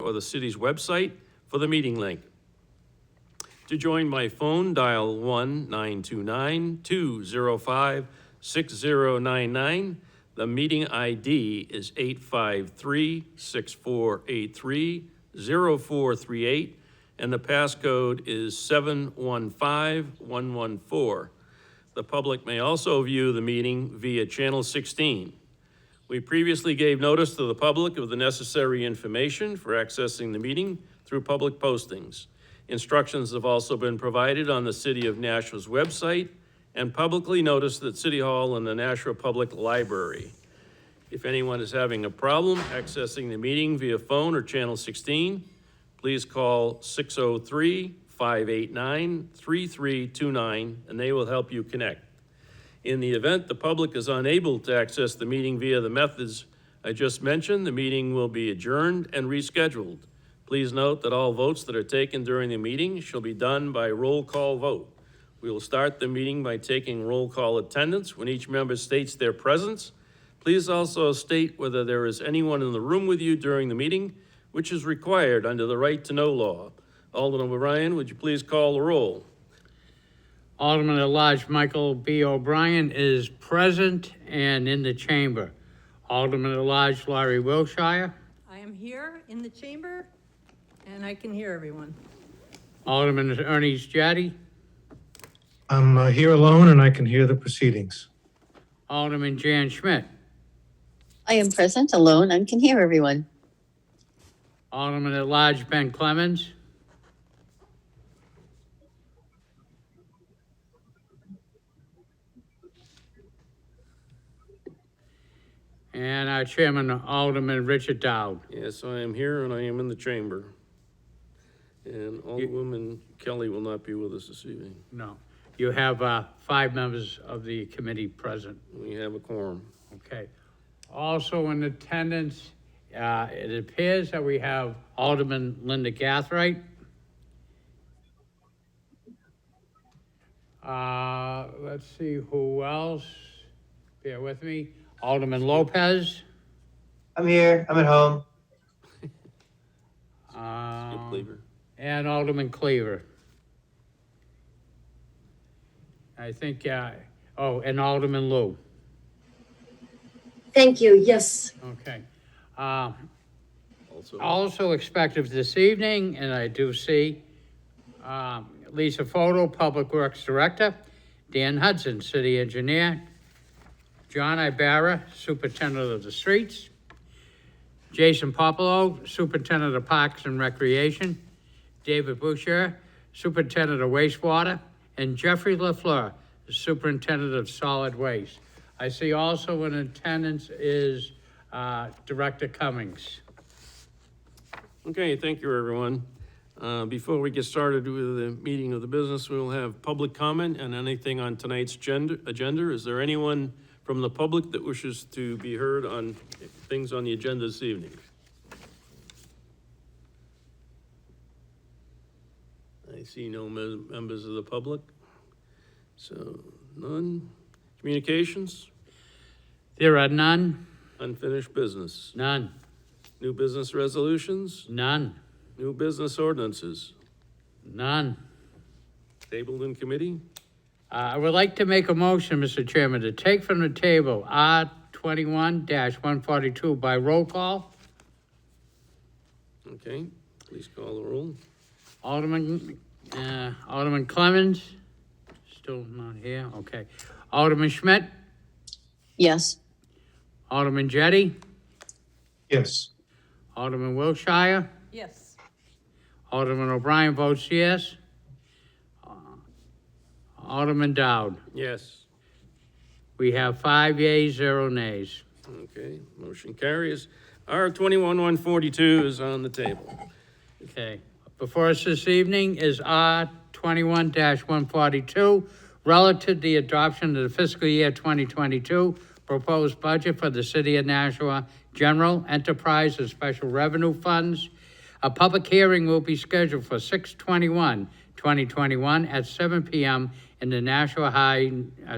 or the city's website for the meeting link. To join by phone, dial 1-929-205-6099. The meeting ID is 853-6483-0438, and the passcode is 715114. The public may also view the meeting via Channel 16. We previously gave notice to the public of the necessary information for accessing the meeting through public postings. Instructions have also been provided on the City of Nashua's website and publicly noticed at City Hall and the Nashua Public Library. If anyone is having a problem accessing the meeting via phone or Channel 16, please call 603-589-3329 and they will help you connect. In the event the public is unable to access the meeting via the methods I just mentioned, the meeting will be adjourned and rescheduled. Please note that all votes that are taken during the meeting shall be done by roll call vote. We will start the meeting by taking roll call attendance when each member states their presence. Please also state whether there is anyone in the room with you during the meeting, which is required under the right to know law. Alderman O'Brien, would you please call the roll? Alderman at Large Michael B. O'Brien is present and in the chamber. Alderman at Large Laurie Wilshire. I am here in the chamber and I can hear everyone. Alderman Ernie Jaddy. I'm here alone and I can hear the proceedings. Alderman Jan Schmidt. I am present alone and can hear everyone. Alderman at Large Ben Clemens. And our chairman, Alderman Richard Dowd. Yes, I am here and I am in the chamber. And Alderwoman Kelly will not be with us this evening. No. You have 5 members of the committee present. We have a quorum. Okay. Also in attendance, it appears that we have Alderman Linda Gathright. Let's see who else. Bear with me. Alderman Lopez. I'm here. I'm at home. Skip Cleaver. And Alderman Cleaver. I think, and Alderman Lou. Thank you, yes. Okay. Also expected this evening, and I do see Lisa Foto, Public Works Director, Dan Hudson, City Engineer, John Ibarra, Superintendent of the Streets, Jason Popolo, Superintendent of Parks and Recreation, David Boucher, Superintendent of Wastewater, and Jeffrey LaFleur, Superintendent of Solid Waste. I see also in attendance is Director Cummings. Okay, thank you, everyone. Before we get started with the meeting of the business, we will have public comment on anything on tonight's agenda. Is there anyone from the public that wishes to be heard on things on the agenda this evening? I see no members of the public, so none. Communications? There are none. Unfinished business? None. New business resolutions? None. New business ordinances? None. Tabled in committee? I would like to make a motion, Mr. Chairman, to take from the table R21-142 by roll call. Okay, please call the roll. Alderman Clemens, still not here, okay. Alderman Schmidt, Yes. Alderman Jettie, Yes. Alderman Wilshire, Yes. Alderman O'Brien votes yes. Alderman Dowd. Yes. We have 5 yeas, 0 nays. Okay, motion carries. R21-142 is on the table. Okay. Before us this evening is R21-142, relative to the adoption of the fiscal year 2022 proposed budget for the City of Nashua General Enterprise and Special Revenue Funds. A public hearing will be scheduled for 6/21/2021 at 7 p.m. in the Nashua High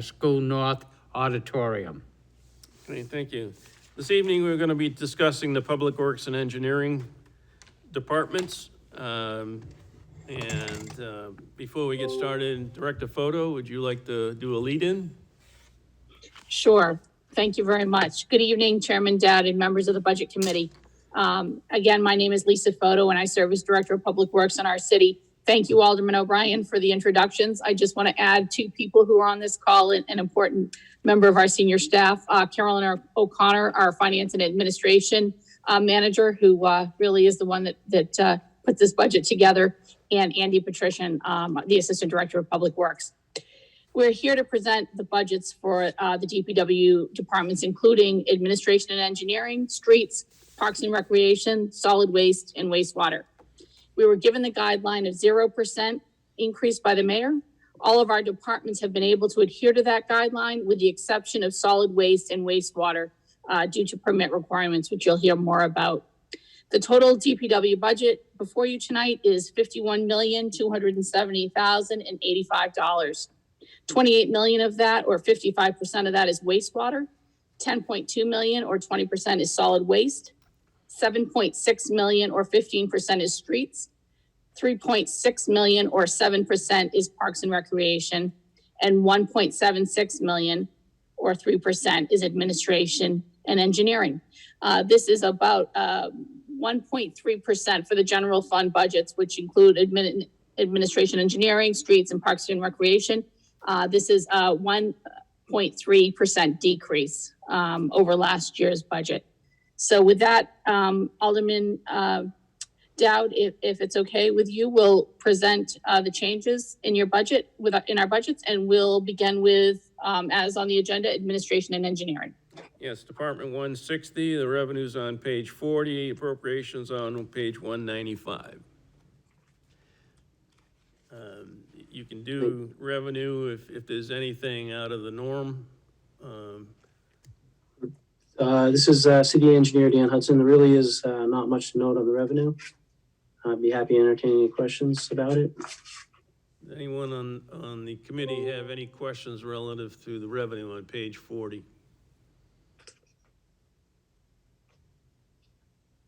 School North Auditorium. Okay, thank you. This evening, we're going to be discussing the Public Works and Engineering departments. Before we get started, Director Photo, would you like to do a lead-in? Sure. Thank you very much. Good evening, Chairman Dowd and members of the Budget Committee. Again, my name is Lisa Photo and I serve as Director of Public Works in our city. Thank you, Alderman O'Brien, for the introductions. I just want to add two people who are on this call, an important member of our senior staff, Carolyn O'Connor, our Finance and Administration Manager, who really is the one that put this budget together, and Andy Patrician, the Assistant Director of Public Works. We're here to present the budgets for the DPW departments, including administration and engineering, streets, parks and recreation, solid waste, and wastewater. We were given the guideline of 0% increase by the mayor. All of our departments have been able to adhere to that guideline with the exception of solid waste and wastewater due to permit requirements, which you'll hear more about. The total DPW budget before you tonight is $51,270,085. 28 million of that, or 55% of that, is wastewater. 10.2 million, or 20%, is solid waste. 7.6 million, or 15%, is streets. 3.6 million, or 7%, is parks and recreation. And 1.76 million, or 3%, is administration and engineering. This is about 1.3% for the general fund budgets, which include administration, engineering, streets, and parks and recreation. This is a 1.3% decrease over last year's budget. So with that, Alderman Dowd, if it's okay with you, we'll present the changes in your budget, in our budgets, and we'll begin with, as on the agenda, administration and engineering. Yes, Department 160, the revenue's on page 40, appropriations on page 195. You can do revenue if there's anything out of the norm. This is City Engineer Dan Hudson. There really is not much to note on the revenue. I'd be happy to entertain any questions about it. Does anyone on the committee have any questions relative to the revenue on page 40?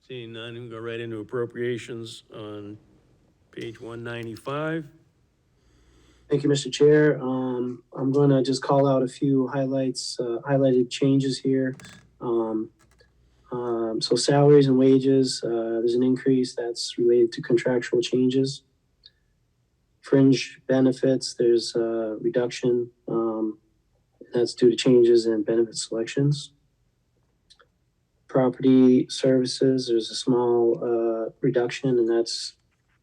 Seeing none, we'll go right into appropriations on page 195. Thank you, Mr. Chair. I'm going to just call out a few highlighted changes here. So salaries and wages, there's an increase that's related to contractual changes. Fringe benefits, there's a reduction. That's due to changes in benefit selections. Property services, there's a small reduction, and that's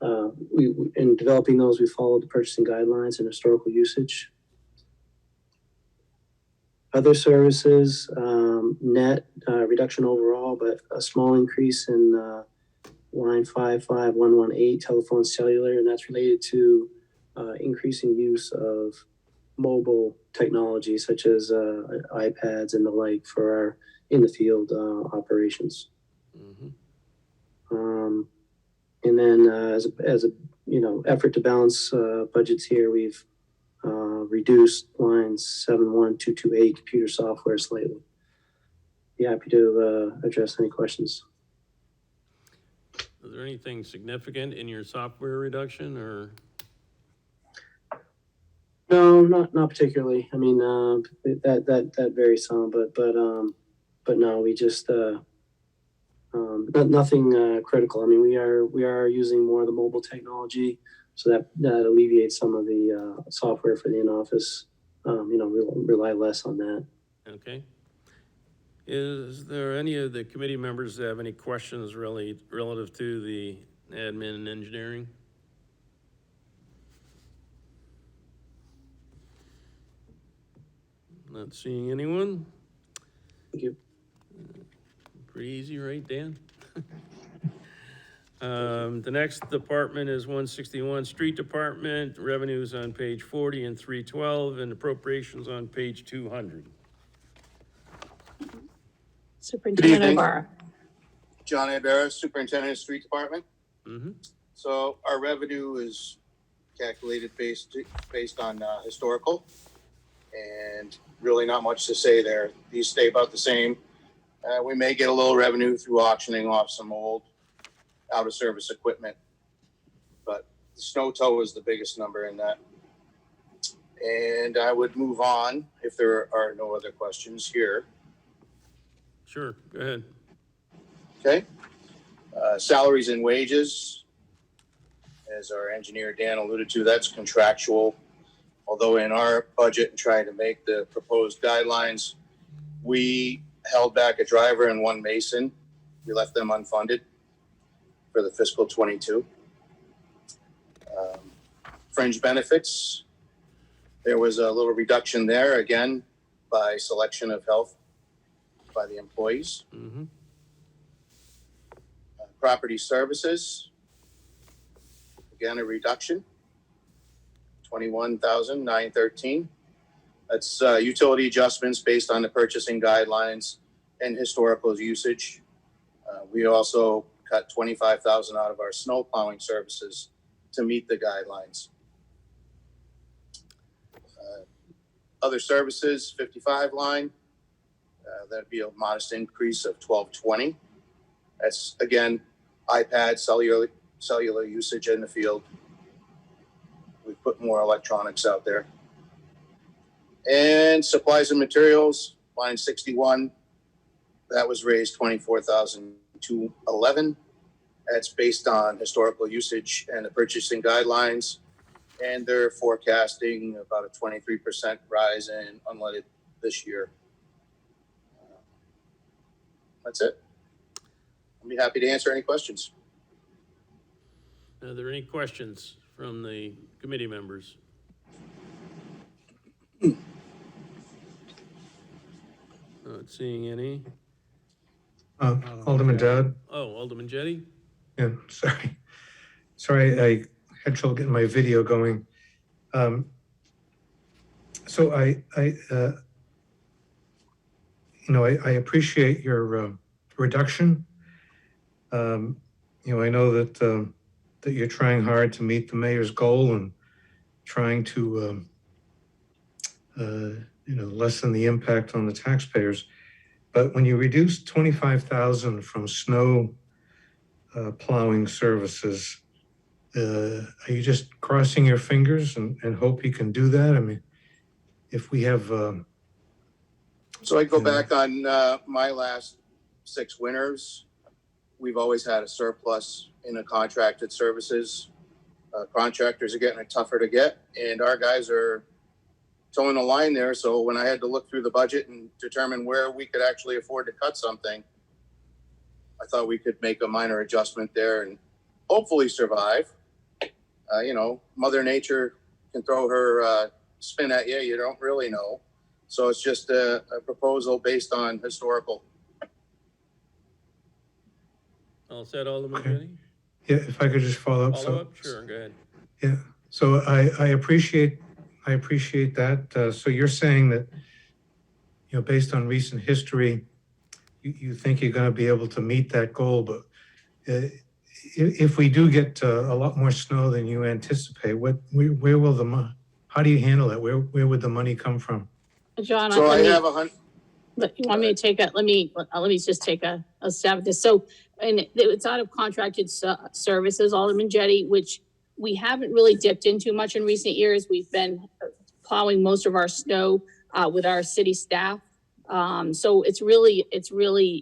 in developing those, we followed the purchasing guidelines and historical usage. Other services, net reduction overall, but a small increase in line 55118, telephone cellular, and that's related to increasing use of mobile technology such as iPads and the like for our in the field operations. Mm-hmm. And then as a effort to balance budgets here, we've reduced lines 71228 computer software slightly. Be happy to address any questions. Is there anything significant in your software reduction, or? No, not particularly. I mean, that varies some, but no, we just nothing critical. I mean, we are using more of the mobile technology, so that alleviates some of the software for the in-office. Rely less on that. Okay. Is there any of the committee members that have any questions really relative to the admin and engineering? Not seeing anyone. Thank you. Pretty easy, right, Dan? The next department is 161, Street Department. Revenues on page 40 and 312, and appropriations on page 200. Superintendent evening. Ibarra. John Ibarra, Superintendent of Street Department. Mm-hmm. So our revenue is calculated based on historical, and really not much to say there. These stay about the same. We may get a little revenue through auctioning off some old out of service equipment. But the snow tow is the biggest number in that. And I would move on if there are no other questions here. Sure, go ahead. Okay. Salaries and wages, as our engineer Dan alluded to, that's contractual. Although in our budget and trying to make the proposed guidelines, we held back a driver and one mason. We left them unfunded for the fiscal 22. Fringe benefits, there was a little reduction there, again, by selection of health by the employees. Mm-hmm. Property services, again, a reduction, $21,913. That's utility adjustments based on the purchasing guidelines and historical usage. We also cut $25,000 out of our snow plowing services to meet the guidelines. Other services, 55 line, that'd be a modest increase of $1220. That's, again, iPad, cellular usage in the field. We put more electronics out there. And supplies and materials, line 61, that was raised $24,211. That's based on historical usage and the purchasing guidelines. And they're forecasting about a 23% rise in unleaded this year. That's it. I'll be happy to answer any questions. Are there any questions from the committee members? Not seeing any. Alderman Dowd? Oh, Alderman Jettie? Yeah, sorry. Sorry, I had trouble getting my video going. So I appreciate your reduction. I know that that you're trying hard to meet the mayor's goal and trying to lessen the impact on the taxpayers. But when you reduce 25,000 from snow plowing services, are you just crossing your fingers and hope you can do that? I mean, if we have... So I go back on my last 6 winters. We've always had a surplus in the contracted services. Contractors are getting it tougher to get, and our guys are towing the line there. So when I had to look through the budget and determine where we could actually afford to cut something, I thought we could make a minor adjustment there and hopefully survive. Mother Nature can throw her spin at you. You don't really know. So it's just a proposal based on historical. All set, Alderman Okay. Jettie? Yeah, if I could just follow up. Follow up? Sure, go ahead. Yeah, so I appreciate that. So you're saying that, based on recent history, you think you're going to be able to meet that goal, but if we do get a lot more snow than you anticipate, where will how do you handle that? Where would the money come from? John, So I have you want me to take let me just take a stab at this. So, and it's out of contracted services, Alderman Jettie, which we haven't really dipped into much in recent years. We've been plowing most of our snow with our city staff. So it's really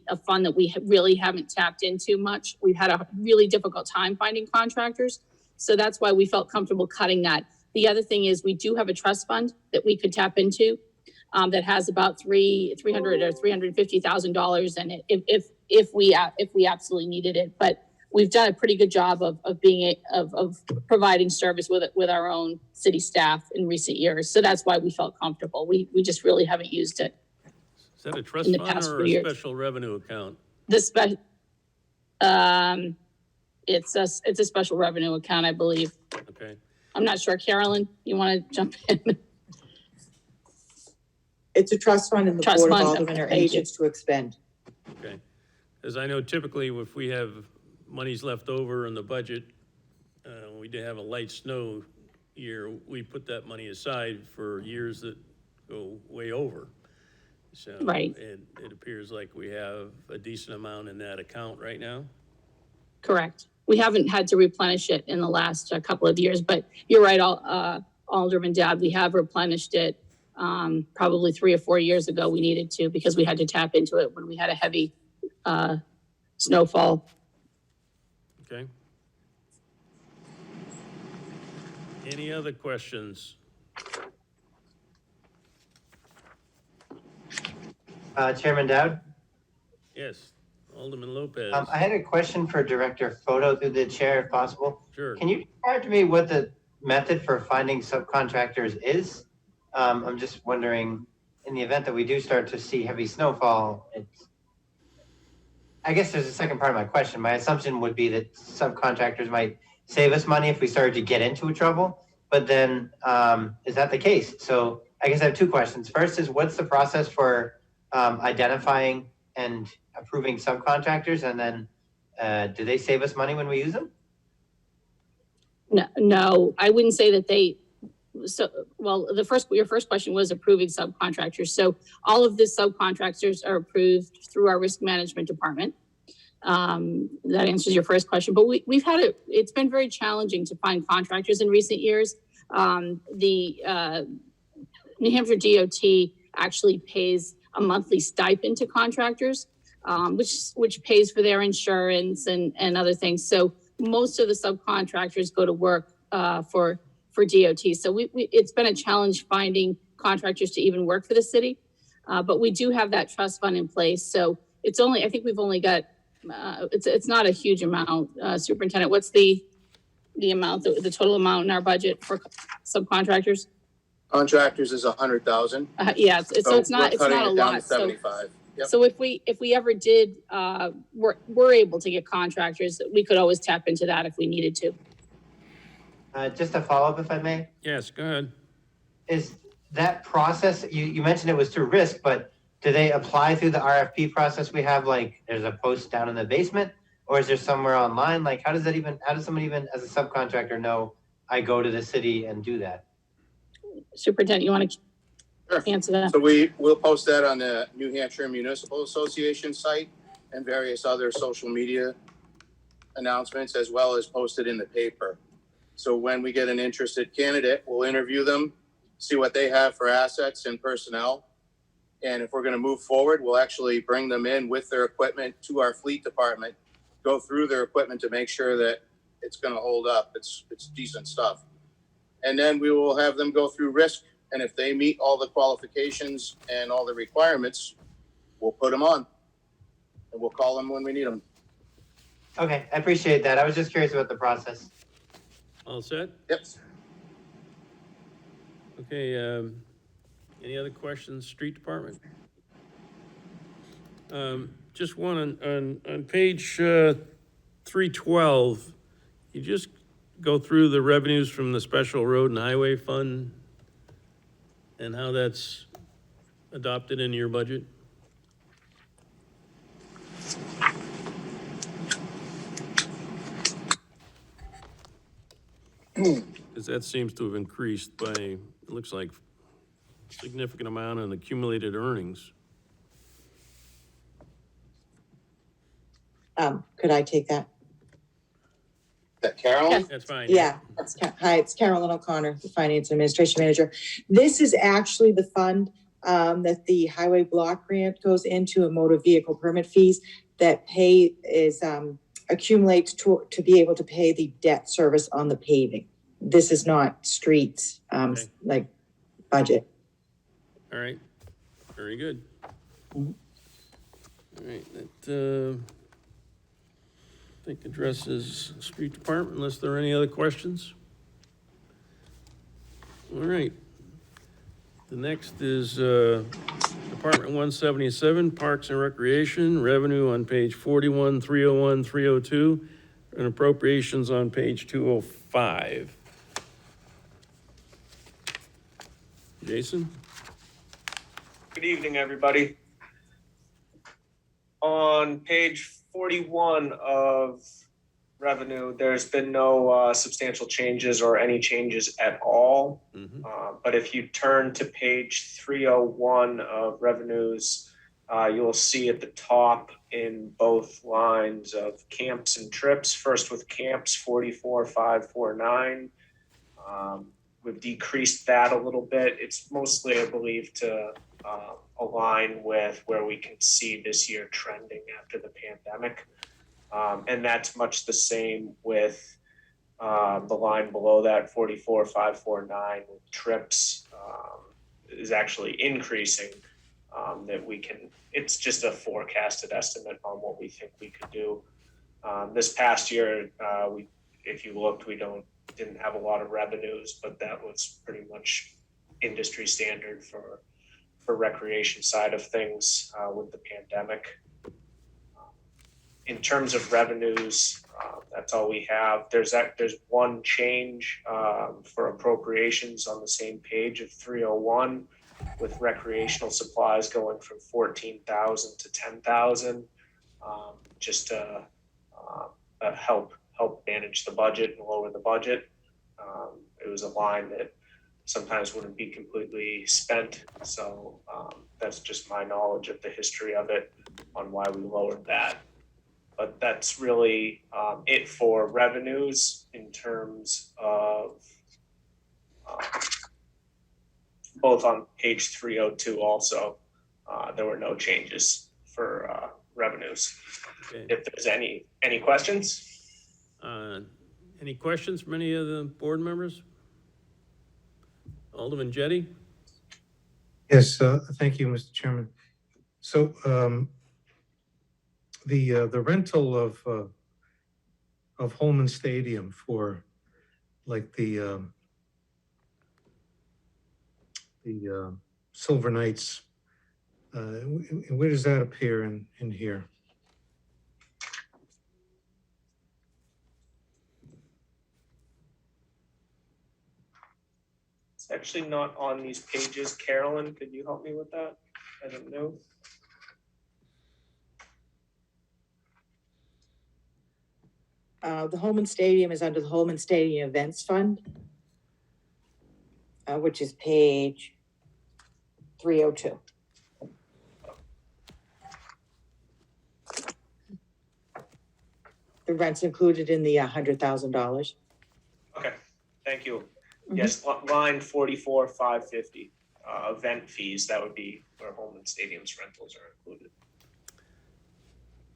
a fund that we really haven't tapped into much. We've had a really difficult time finding contractors. So that's why we felt comfortable cutting that. The other thing is we do have a trust fund that we could tap into that has about $300,000 or $350,000 in it if we absolutely needed it. But we've done a pretty good job of providing service with our own city staff in recent years. So that's why we felt comfortable. We just really haven't used it. Is that a trust In the fund past or few a years. special revenue account? It's a special revenue account, I believe. Okay. I'm not sure. Carolyn, you want to jump in? It's a trust fund and the Trust Board of fund, Aldermen are thank you. agents to expend. Okay. As I know, typically if we have monies left over in the budget, we did have a light snow year, we put that money aside for years that go way over. So Right. it appears like we have a decent amount in that account right now. Correct. we haven't had to replenish it in the last couple of years, but you're right, Alderman Dowd, we have replenished it. Probably 3 or 4 years ago, we needed to, because we had to tap into it when we had a heavy snowfall. Okay. Any other questions? Chairman Dowd, Yes, Alderman Lopez. I had a question for Director Photo through the chair, if possible. Sure. Can you describe to me what the method for finding subcontractors is? I'm just wondering, in the event that we do start to see heavy snowfall, I guess there's a second part of my question. My assumption would be that subcontractors might save us money if we started to get into trouble, but then is that the case? So I guess I have 2 questions. First is, what's the process for identifying and approving subcontractors? And then do they save us money when we use them? No, I wouldn't say that your first question was approving subcontractors. So all of the subcontractors are approved through our risk management department. That answers your first question, but it's been very challenging to find contractors in recent years. The New Hampshire DOT actually pays a monthly stipend to contractors, which pays for their insurance and other things. So most of the subcontractors go to work for DOT. So it's been a challenge finding contractors to even work for the city, but we do have that trust fund in place. So I think we've only got, it's not a huge amount. Superintendent, what's the amount, the total amount in our budget for subcontractors? Contractors is 100,000. Yeah, so it's not a lot. 75. Yep. So if we ever did, we're able to get contractors, we could always tap into that if we needed to. Just a follow-up, if I may. Yes, go ahead. Is that process, you mentioned it was through risk, but do they apply through the RFP process we have? Like, there's a post down in the basement, or is there somewhere online? Like, how does someone even as a subcontractor know I go to the city and do that? Superintendent, you want to Sure. answer that? So we'll post that on the New Hampshire Municipal Association site and various other social media announcements, as well as posted in the paper. So when we get an interested candidate, we'll interview them, see what they have for assets and personnel. And if we're going to move forward, we'll actually bring them in with their equipment to our fleet department, go through their equipment to make sure that it's going to hold up. It's decent stuff. And then we will have them go through risk. And if they meet all the qualifications and all the requirements, we'll put them on. And we'll call them when we need them. Okay, I appreciate that. I was just curious about the process. All set? Yep. Okay, any other questions, street department? Just one on page 312, you just go through the revenues from the special road and highway fund and how that's adopted into your budget? Because that seems to have increased by, it looks like, a significant amount in accumulated earnings. Could I take that? That Carolyn? That's fine. Yeah. Hi, it's Carolyn O'Connor, the Finance Administration Manager. This is actually the fund that the highway block grant goes into, and motor vehicle permit fees that accumulates to be able to pay the debt service on the paving. This is not streets, Okay. like budget. All right, very good. All right, that, I think addresses street department, unless there are any other questions. All right. The next is Department 177, Parks and Recreation, revenue on page 41, 301, 302, and appropriations on page 205. Jason? Good evening, everybody. On page 41 of revenue, there's been no substantial changes or any changes at all. Mm-hmm. But if you turn to page 301 of revenues, you'll see at the top in both lines of camps and trips. First with camps, 44,549. We've decreased that a little bit. It's mostly, I believe, to align with where we can see this year trending after the pandemic. And that's much the same with the line below that, 44,549, with trips is actually increasing. That we can, it's just a forecasted estimate on what we think we could do. This past year, if you looked, didn't have a lot of revenues, but that was pretty much industry standard for recreation side of things with the pandemic. In terms of revenues, that's all we have. There's one change for appropriations on the same page of 301, with recreational supplies going from 14,000 to 10,000, just to help manage the budget and lower the budget. It was a line that sometimes wouldn't be completely spent, so that's just my knowledge of the history of it on why we lowered that. But that's really it for revenues. In terms of both on page 302 also, there were no changes for revenues. Okay. If there's any questions? Any questions from any of the board members? Alderman Jettie? Yes, thank you, Mr. Chairman. So the rental of Holman Stadium for like the Silver Knights, where does that appear in here? It's actually not on these pages. Carolyn, could you help me with that? I don't know. The Holman Stadium is under the Holman Stadium Events Fund, which is page 302. The rent's included in the $100,000. Okay, thank you. Yes, line 44,550, event fees, that would be where Holman Stadium's rentals are included.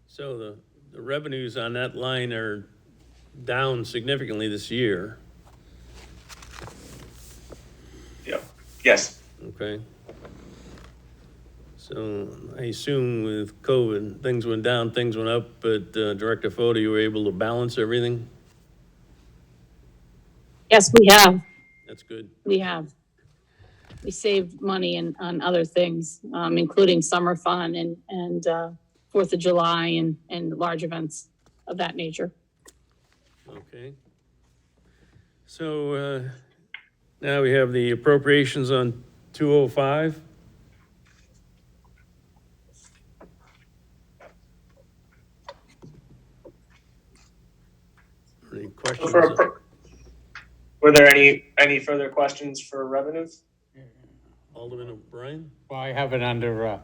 So the revenues on that line are down significantly this year, Yep, yes. okay? So I assume with COVID, things went down, things went up, but Director Fota, you were able to balance everything? Yes, we have. That's good. We have. We saved money on other things, including summer fun and 4th of July and large events of that nature. Okay. So now we have the appropriations on 205. Any questions? Were there any further questions for revenues? Alderman O'Brien? Well, I have it under,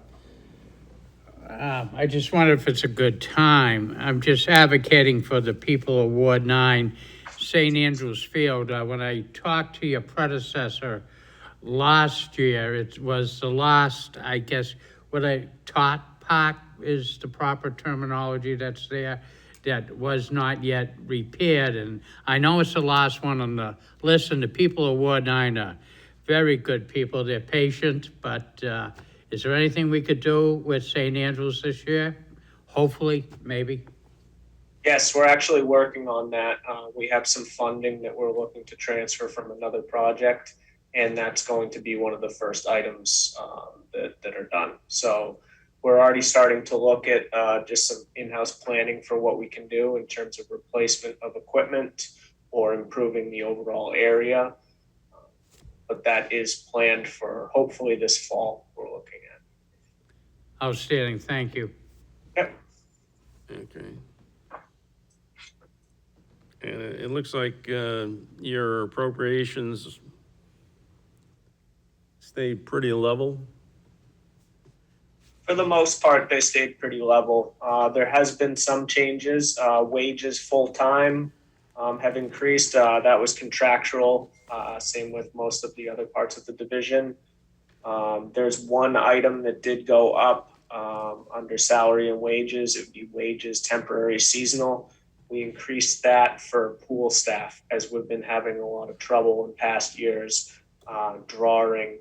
I just wonder if it's a good time. I'm just advocating for the people of Ward 9, St. Andrews Field. When I talked to your predecessor last year, it was the last, I guess, what I taught park is the proper terminology that's there, that was not yet repaired. And I know it's the last one on the list, and the people of Ward 9 are very good people. They're patient, but is there anything we could do with St. Andrews this year? Hopefully, maybe. Yes, we're actually working on that. We have some funding that we're looking to transfer from another project, and that's going to be one of the first items that are done. So we're already starting to look at just some in-house planning for what we can do in terms of replacement of equipment or improving the overall area. But that is planned for hopefully this fall we're looking at. Outstanding, thank you. Yep. Okay. And it looks like your appropriations stay pretty level. For the most part, they stayed pretty level. There has been some changes. Wages full-time have increased. That was contractual. Same with most of the other parts of the division. There's one item that did go up under salary and wages. It would be wages temporary seasonal. We increased that for pool staff as we've been having a lot of trouble in past years drawing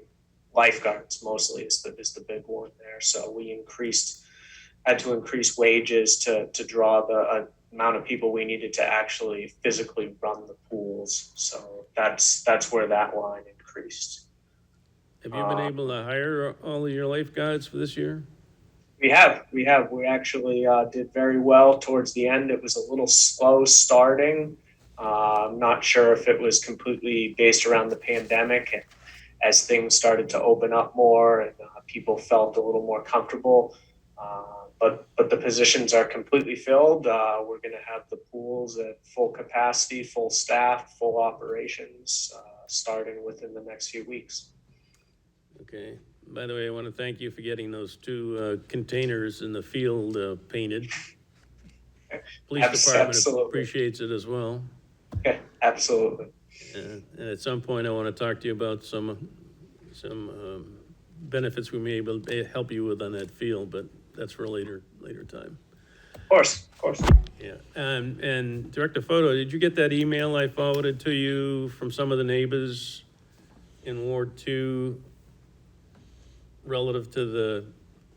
lifeguards mostly is the big one there. So we had to increase wages to draw the amount of people we needed to actually physically run the pools. So that's where that line increased. Have you been able to hire all of your lifeguards for this year? We have. We actually did very well towards the end. It was a little slow starting. I'm not sure if it was completely based around the pandemic and as things started to open up more and people felt a little more comfortable. But the positions are completely filled. We're going to have the pools at full capacity, full staff, full operations starting within the next few weeks. Okay. By the way, I want to thank you for getting those two containers in the field painted. Police department Absolutely. appreciates it as well. Okay, absolutely. And at some point, I want to talk to you about some benefits we may be able to help you with on that field, but that's for a later time. Of course. Yeah. And Director Photo, did you get that email I forwarded to you from some of the neighbors in Ward 2 relative to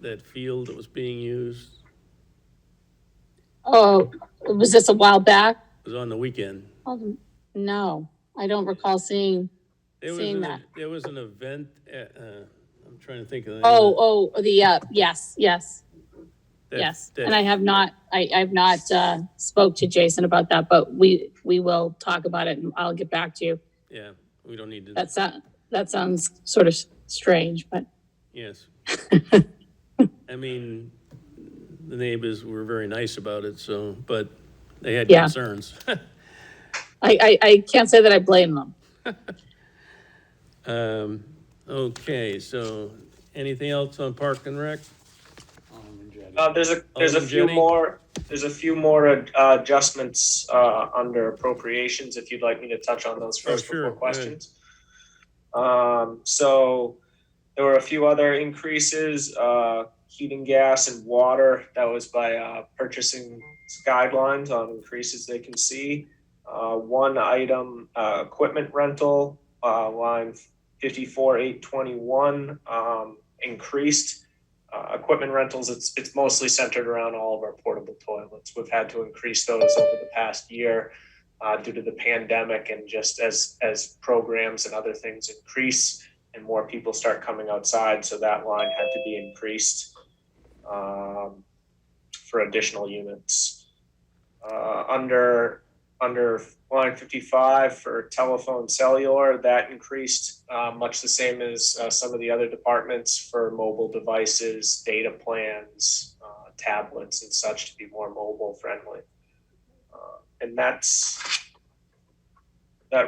that field that was being used? Oh, was this a while back? It was on the weekend. Oh, no, I don't recall seeing that. There was an event, I'm trying to think of the name. Yes. Yes, and I have not spoke to Jason about that, but we will talk about it and I'll get back to you. Yeah, we don't need to. That sounds sort of strange, but. Yes. I mean, the neighbors were very nice about it, so, but they had Yeah. concerns. I can't say that I blame them. Okay, so anything else on Park and Rec? There's a Alderman few Jenny? more. There's a few more adjustments under appropriations. If you'd like me to touch on those first sure. before questions. So there were a few other increases, heating, gas, and water. That was by purchasing guidelines on increases they can see. One item, equipment rental, line 54,821, increased. Equipment rentals, it's mostly centered around all of our portable toilets. We've had to increase those over the past year due to the pandemic and just as programs and other things increase and more people start coming outside. So that line had to be increased for additional units. Under line 55 for telephone cellular, that increased much the same as some of the other departments for mobile devices, data plans, tablets and such to be more mobile friendly. And that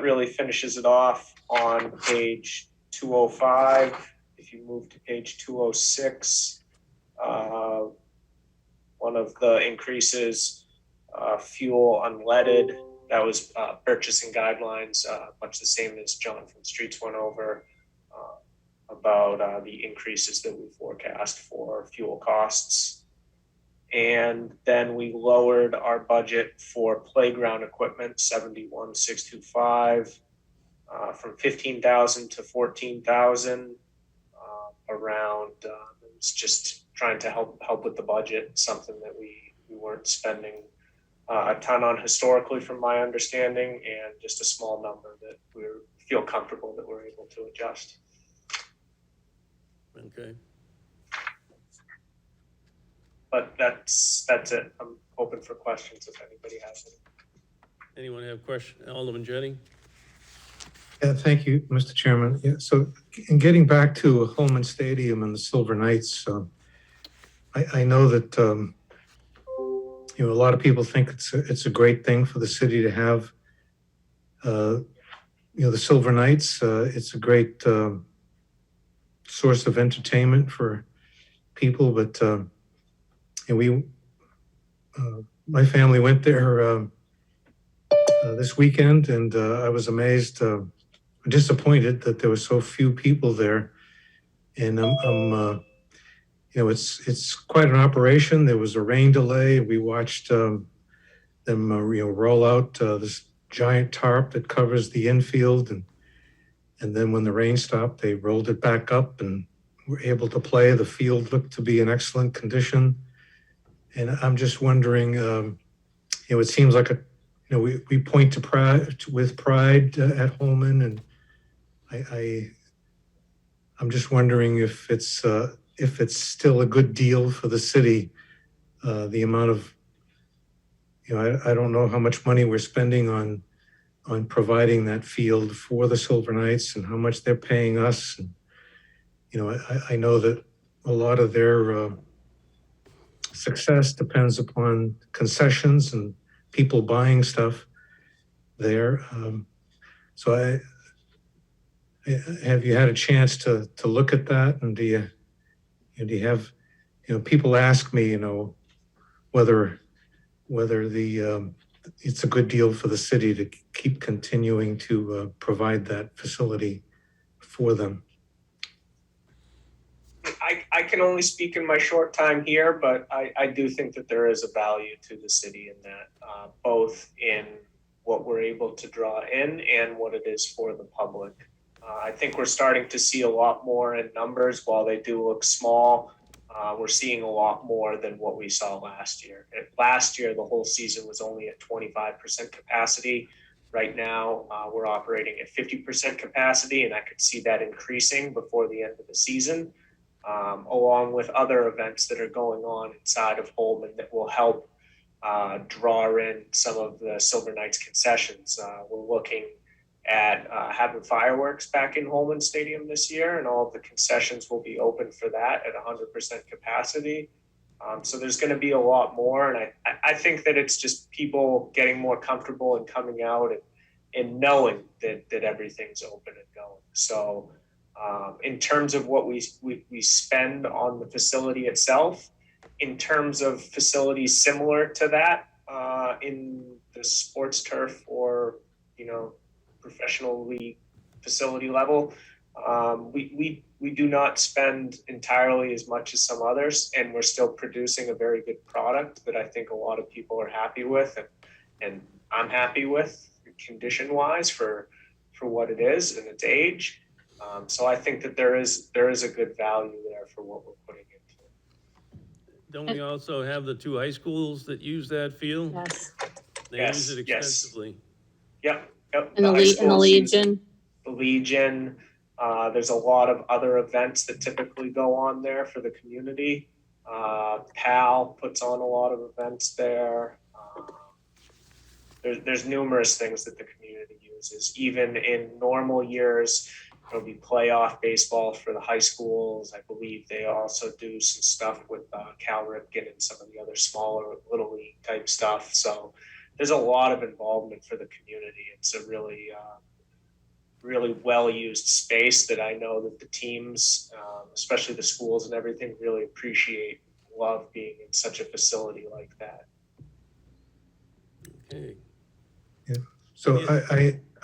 really finishes it off on page 205. If you move to page 206, one of the increases, fuel unleaded, that was purchasing guidelines, much the same as John from Streets went over about the increases that we forecast for fuel costs. And then we lowered our budget for playground equipment, 71,625, from 15,000 to 14,000. Around it's just trying to help with the budget, something that we weren't spending a ton on historically from my understanding, and just a small number that we feel comfortable that we're able to adjust. Okay. But that's it. I'm open for questions if anybody has any. Anyone have questions? Alderman Jenny? Yeah, thank you, Mr. Chairman. Yeah, so in getting back to Holman Stadium and the Silver Knights, I know that a lot of people think it's a great thing for the city to have the Silver Knights. It's a great source of entertainment for people, but, and my family went there, this weekend, and, I was amazed, disappointed that there were so few people there. And it's quite an operation. There was a rain delay. We watched, them, roll out, this giant tarp that covers the infield, and then when the rain stopped, they rolled it back up and were able to play. The field looked to be in excellent condition. And I'm just wondering, it seems like we point to pride with pride at Holman, and I'm just wondering if it's still a good deal for the city. The amount of, I don't know how much money we're spending on providing that field for the Silver Knights and how much they're paying us. And, I know that a lot of their success depends upon concessions and people buying stuff there. So have you had a chance to look at that? And do you have, people ask me, whether it's a good deal for the city to keep continuing to provide that facility for them. I can only speak in my short time here, but I do think that there is a value to the city in that, both in what we're able to draw in and what it is for the public. I think we're starting to see a lot more in numbers. While they do look small, we're seeing a lot more than what we saw last year. Last year, the whole season was only at 25% capacity. Right now, we're operating at 50% capacity, and I could see that increasing before the end of the season, along with other events that are going on inside of Holman that will help draw in some of the Silver Knights concessions. We're looking at having fireworks back in Holman Stadium this year, and all of the concessions will be open for that at 100% capacity. So there's going to be a lot more, and I think that it's just people getting more comfortable and coming out and knowing that everything's open and going. So in terms of what we spend on the facility itself, in terms of facilities similar to that in the sports turf or professional league facility level, we do not spend entirely as much as some others, and we're still producing a very good product that I think a lot of people are happy with, and I'm happy with condition wise for what it is and its age. So I think that there is a good value there for what we're putting into it. Don't we also have the two high schools that use that field? Yes. They use it extensively. Yep. And the high schools Legion. use the Legion. There's a lot of other events that typically go on there for the community. PAL puts on a lot of events there. There's numerous things that the community uses. Even in normal years, there'll be playoff baseball for the high schools. I believe they also do some stuff with Cal Ripken and some of the other smaller Little League type stuff. So there's a lot of involvement for the community. It's a really, really well-used space that I know that the teams, especially the schools and everything, really appreciate, love being in such a facility like that. Okay. Yeah. So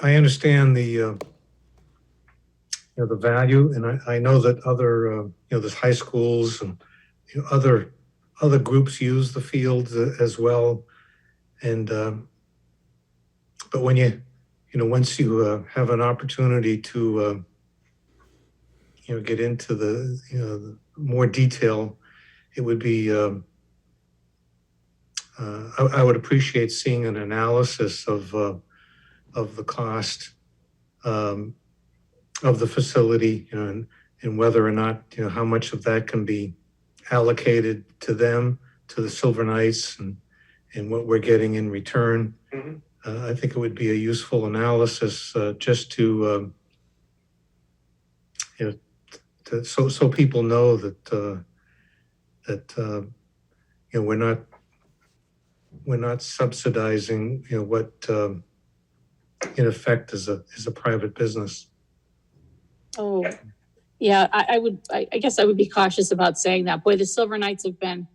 I understand the the value, and I know that other there's high schools and other groups use the fields as well, and but when once you have an opportunity to get into the more detail, it would be I would appreciate seeing an analysis of the cost of the facility, and whether or not how much of that can be allocated to them, to the Silver Knights, and what we're getting in return. Mm-hmm. I think it would be a useful analysis just to so people know that we're not subsidizing what in effect is a private business. Oh, Yeah, I guess I would be cautious about saying that. Boy, the Silver Knights have been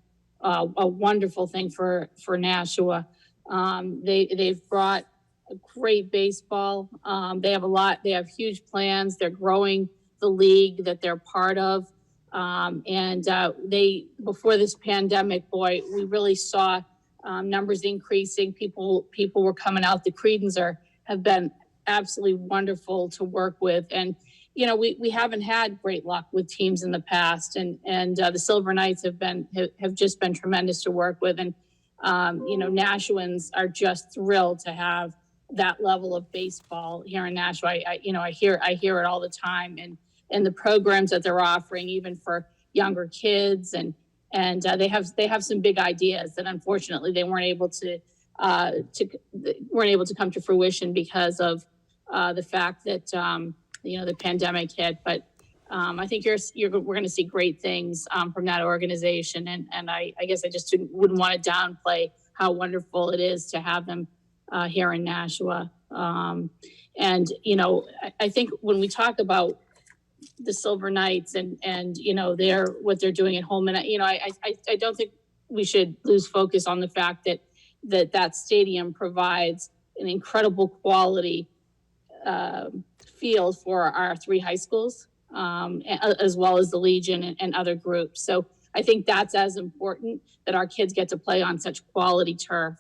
a wonderful thing for Nashua. They've brought a great baseball. They have huge plans. They're growing the league that they're part of. Before this pandemic, boy, we really saw numbers increasing. People were coming out. The Credens have been absolutely wonderful to work with. And you know, we haven't had great luck with teams in the past, and the Silver Knights have just been tremendous to work with, and you know, Nashuans are just thrilled to have that level of baseball here in Nashua. I hear it all the time, and the programs that they're offering, even for younger kids, and they have some big ideas that unfortunately they weren't able to come to fruition because of the fact that you know, the pandemic hit. But I think we're going to see great things from that organization, and I guess I just wouldn't want to downplay how wonderful it is to have them here in Nashua. And you know, I think when we talk about the Silver Knights and you know, what they're doing at home, and you know, I don't think we should lose focus on the fact that stadium provides an incredible quality field for our 3 high schools, as well as the Legion and other groups. So I think that's as important, that our kids get to play on such quality turf.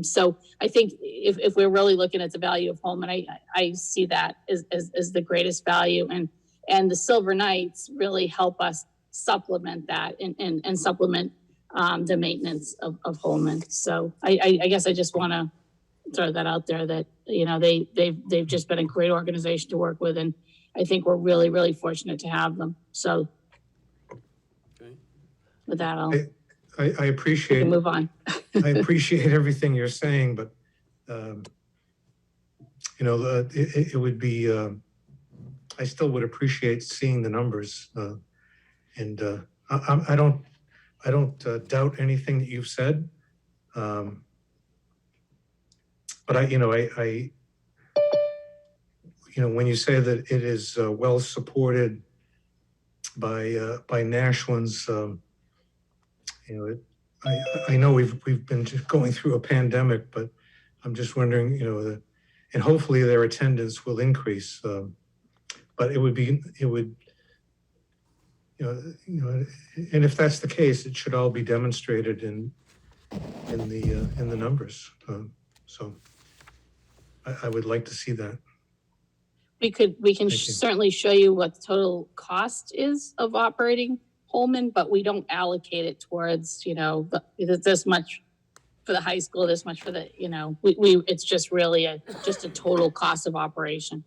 So I think if we're really looking at the value of home, and I see that as the greatest value, and the Silver Knights really help us supplement that and supplement the maintenance of Holman. So I guess I just want to throw that out there, that you know, they've just been a great organization to work with, and I think we're really, really fortunate to have them. So Okay. with that, I appreciate, move on. I appreciate everything you're saying, but, you know, it would be, I still would appreciate seeing the numbers. And I don't doubt anything that you've said. But you know, you know, when you say that it is well supported by Nashwans, you know, I know we've been just going through a pandemic, but I'm just wondering, you know, and hopefully their attendance will increase. But it would, you know, and if that's the case, it should all be demonstrated in the numbers. So I would like to see that. We can Thank you. certainly show you what the total cost is of operating Holman, but we don't allocate it towards, you know, this much for the high school, this much for the, you know, it's just really just a total cost of operation.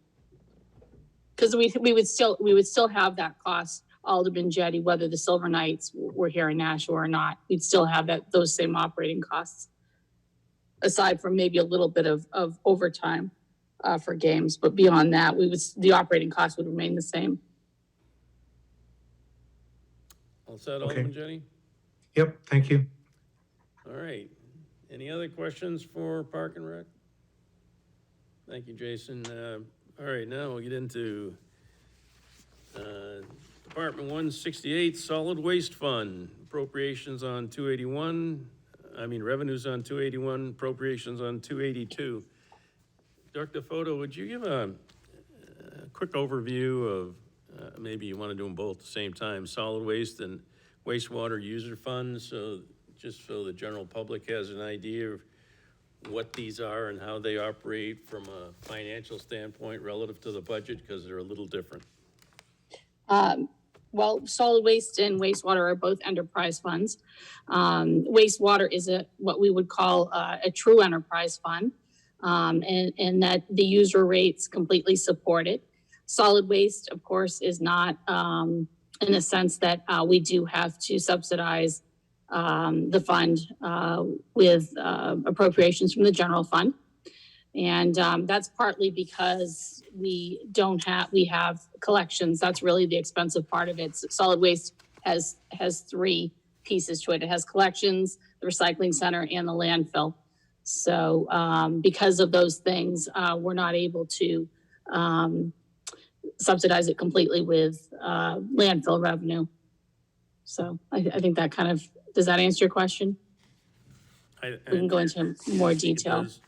Because we would still have that cost, Alderman Jetty, whether the Silver Knights were here in Nashua or not. We'd still have those same operating costs, aside from maybe a little bit of overtime for games. But beyond that, the operating cost would remain the same. All set, Okay. Alderman Jenny? Yep, thank you. All right. Any other questions for Park and Rec? Thank you, Jason. All right, now we'll get into Department 168, Solid Waste Fund, appropriations on 281, revenues on 281, appropriations on 282. Dr. Foto, would you give a quick overview of, maybe you want to do them both at the same time, solid waste and wastewater user funds, just so the general public has an idea of what these are and how they operate from a financial standpoint relative to the budget, because they're a little different. Well, solid waste and wastewater are both enterprise funds. Wastewater is what we would call a true enterprise fund, and that the user rates completely support it. Solid waste, of course, is not, in the sense that we do have to subsidize the fund with appropriations from the general fund. And that's partly because we have collections. That's really the expensive part of it. So solid waste has 3 pieces to it. It has collections, the recycling center, and the landfill. So because of those things, we're not able to subsidize it completely with landfill revenue. So I think that kind of, does that answer your question? We can go into more I think it detail. does.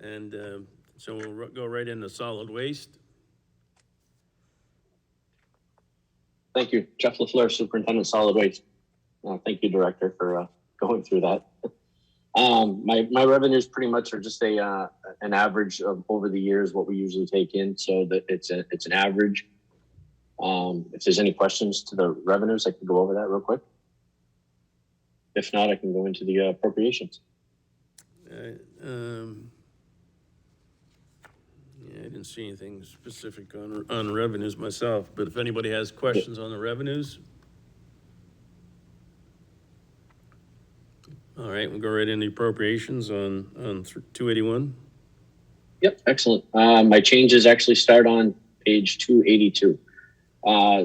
And so we'll go right into solid waste. Thank you. Jeff LaFleur, Superintendent Solid Waste. Thank you, Director, for going through that. My revenues pretty much are just an average of over the years what we usually take in, so that it's an average. If there's any questions to the revenues, I can go over that real quick. If not, I can go into the appropriations. Yeah, I didn't see anything specific on revenues myself, but if anybody has questions on the revenues. All right, we'll go right into appropriations on 281. Yep, excellent. My changes actually start on page 282.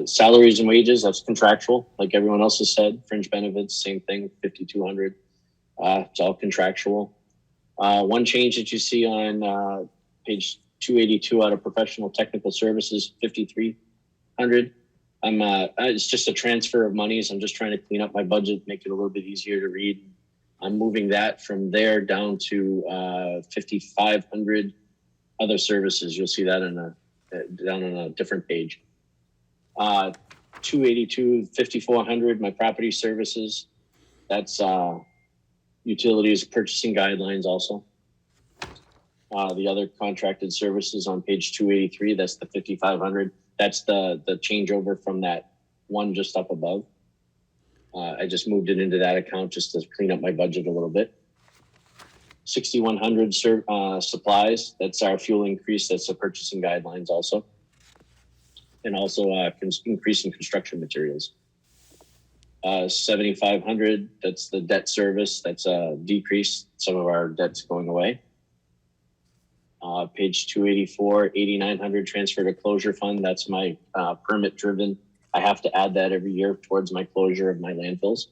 Salaries and wages, that's contractual, like everyone else has said. Fringe benefits, same thing, 5,200. It's all contractual. One change that you see on page 282 out of professional technical services, 5,300. It's just a transfer of monies. I'm just trying to clean up my budget, make it a little bit easier to read. I'm moving that from there down to 5,500 other services. You'll see that down on a different page. 282, 5,400, my property services. That's utilities, purchasing guidelines also. The other contracted services on page 283, that's the 5,500. That's the changeover from that one just up above. I just moved it into that account just to clean up my budget a little bit. 6,100 supplies, that's our fuel increase, that's the purchasing guidelines also. And also increase in construction materials. 7,500, that's the debt service, that's a decrease, some of our debt's going away. Page 284, 8,900 transfer to closure fund, that's my permit driven. I have to add that every year towards my closure of my landfills.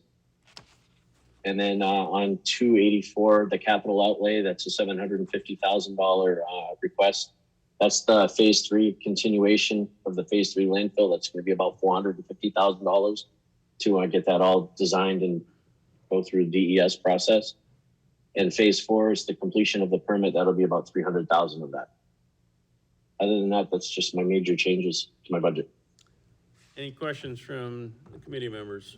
And then on 284, the capital outlay, that's a $750,000 request. That's the phase 3 continuation of the phase 3 landfill. That's going to be about $450,000 to get that all designed and go through the DES process. And phase 4 is the completion of the permit. That'll be about $300,000 of that. Other than that, that's just my major changes to my budget. Any questions from the committee members?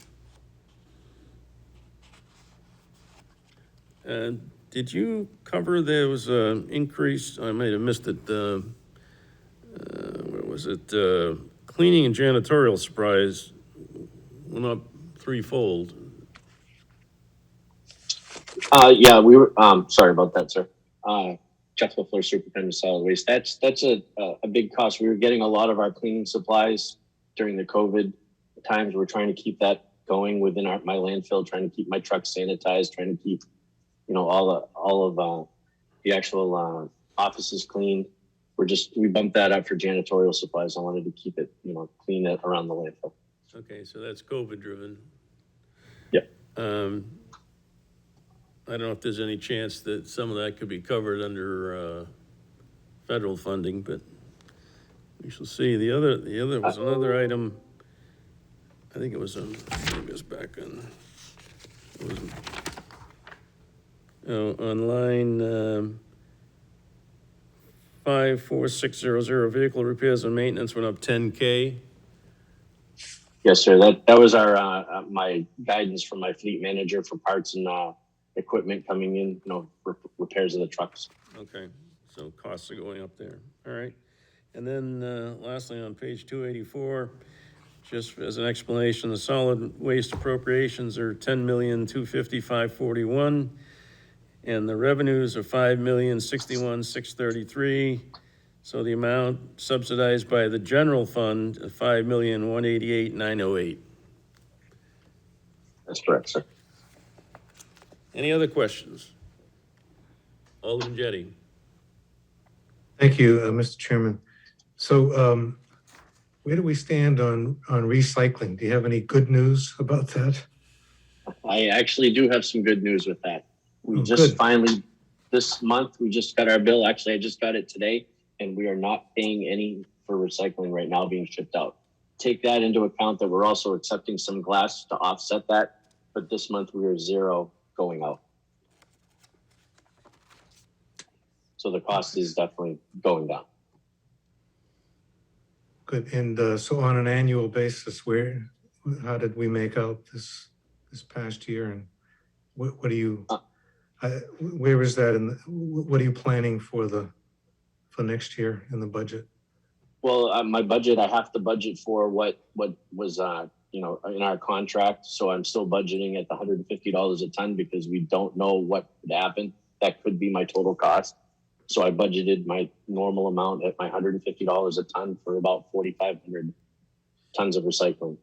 Did you cover there was an increase, I might have missed it, what was it? Cleaning and janitorial supplies went up threefold. Yeah, we were, sorry about that, sir. Jeff LaFleur, Superintendent of Solid Waste. That's a big cost. We were getting a lot of our cleaning supplies during the COVID times. We're trying to keep that going within my landfill, trying to keep my trucks sanitized, trying to keep, all of the actual offices cleaned. We bumped that up for janitorial supplies. I wanted to keep it, clean it around the landfill. Okay, so that's COVID driven. Yep. I don't know if there's any chance that some of that could be covered under federal funding, but we shall see. The other was another item. I think it was on, maybe it's back on, it was on line 54600, vehicle repairs and maintenance went up 10K. Yes, sir. That was our my guidance from my fleet manager for parts and equipment coming in, repairs of the trucks. Okay, so costs are going up there. All right. And then lastly, on page 284, just as an explanation, the solid waste appropriations are $10,250,541, and the revenues are $5,061,633. So the amount subsidized by the general fund is $5,188,908. That's correct, sir. Any other questions? Alderman Jettie. Thank you, Mr. Chairman. So where do we stand on recycling? Do you have any good news about that? I actually do have some good news with that. We Oh, just good. finally, this month, we just got our bill. Actually, I just got it today, and we are not paying any for recycling right now being shipped out. Take that into account that we're also accepting some glass to offset that, but this month we are 0 going out. So the cost is definitely going down. Good. And so on an annual basis, how did we make out this past year? And what do you, where is that what are you planning for next year in the budget? Well, my budget, I have to budget for what was, in our contract. So I'm still budgeting at the $150 a ton because we don't know what could happen. That could be my total cost. So I budgeted my normal amount at my $150 a ton for about 4,500 tons of recycling.